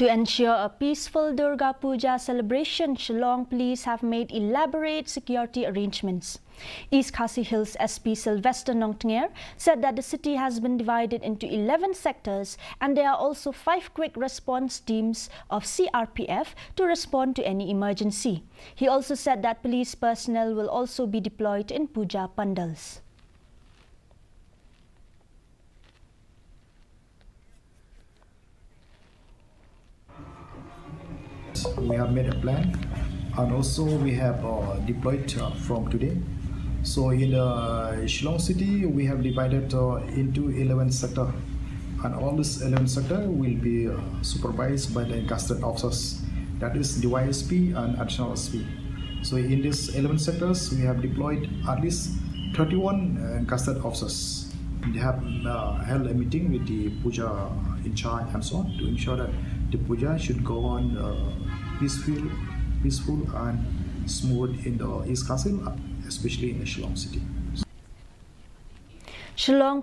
To ensure a peaceful Durga Puja celebration, Shillong police have made elaborate security arrangements. East Khasi Hills SP Sylvester Nongtnger said that the city has been divided into 11 sectors and there are also 5 quick response teams of CRPF to respond to any emergency. He also said that police personnel will also be deployed in Puja pandals. We have made a plan, and also we have deployed from today. So in Shillong city, we have divided into 11 sectors, and all these 11 sectors will be supervised by the encastered officers, that is DYSP and additional SP. So in these 11 sectors, we have deployed at least 31 encastered officers. They have held a meeting with the Puja in charge and so on to ensure that the Puja should go on peaceful and smooth in the East Khasi, especially in the Shillong city. Shillong